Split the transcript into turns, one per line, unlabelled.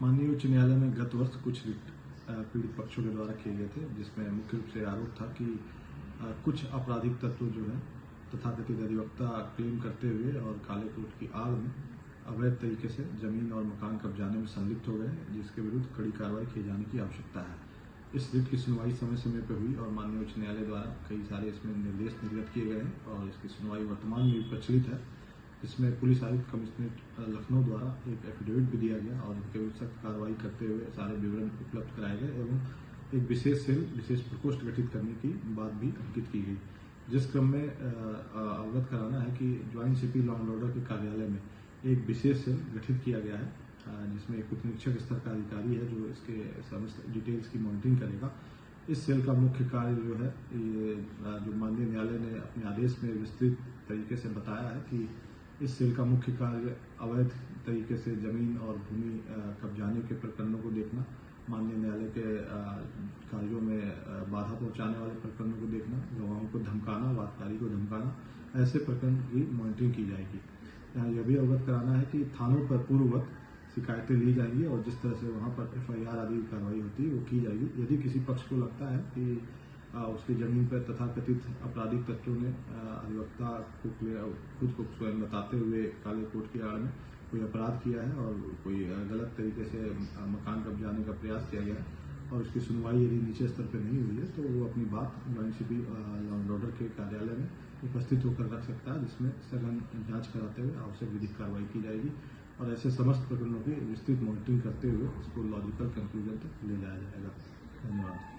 माननीय उच्च न्यायालय में गत वर्ष कुछ पीड़ित पक्षों के द्वारा किए गए थे, जिसमें मुख्य रूप से आरोप था कि कुछ आपराधिक तत्व जो है तथाकथित अधिवक्ता क्लेम करते हुए और काले कोट की आड़ में अवैध तरीके से जमीन और मकान कब्जाने में संलिप्त हो गए, जिसके विरुद्ध कड़ी कार्रवाई किए जाने की आवश्यकता है। इस रिट की सुनवाई समय समय पर हुई और माननीय उच्च न्यायालय द्वारा कई सारे इसमें निर्देश निर्गत किए गए हैं और इसकी सुनवाई वर्तमान में भी प्रचलित है, जिसमें पुलिस आयुक्त कमिश्नरेट लखनऊ द्वारा एक एफिडेविट भी दिया गया और इनके विरुद्ध सख्त कार्रवाई करते हुए सारे विवरण उपलब्ध कराए गए एवं एक विशेष सेल विशेष प्रकोष्ठ गठित करने की बात भी अंकित की गई। जिस क्रम में अवगत कराना है कि joint CP law and order के कार्यालय में एक विशेष सेल गठित किया गया है, जिसमें एक उप निरीक्षक स्तर का अधिकारी है जो इसके समस्त डिटेल्स की मॉनिटरिंग करेगा। इस सेल का मुख्य कार्य जो है ये जो माननीय न्यायालय ने अपने आदेश में विस्तृत तरीके से बताया है कि इस सेल का मुख्य कार्य अवैध तरीके से जमीन और भूमि कब्जाने के प्रकरणों को देखना, माननीय न्यायालय के कार्यों में बाधा पहुंचाने वाले प्रकरणों को देखना, गवाहों को धमकाना, वादकारी को धमकाना, ऐसे प्रकरण की मॉनिटरिंग की जाएगी। यहाँ यह भी अवगत कराना है कि थानों पर पूर्ववत शिकायतें ली जाएंगी और जिस तरह से वहाँ पर FIR आदि की कार्रवाई होती है वो की जाएगी। यदि किसी पक्ष को लगता है कि उसकी जमीन पर तथाकथित आपराधिक तत्वों ने अधिवक्ता को खुद को स्वयं बताते हुए काले कोट की आड़ में कोई अपराध किया है और कोई गलत तरीके से मकान कब्जाने का प्रयास किया गया है और उसकी सुनवाई यदि नीचे स्तर पर नहीं हुई है तो वो अपनी बात joint CP law and order के कार्यालय में उपस्थित होकर रख सकता है, जिसमें सघन जांच कराते हुए आवश्यक विधिक कार्रवाई की जाएगी और ऐसे समस्त प्रकरणों की विस्तृत मॉनिटरिंग करते हुए इसको लॉजिकल कंक्लूजन तक ले जाया जाएगा। धन्यवाद।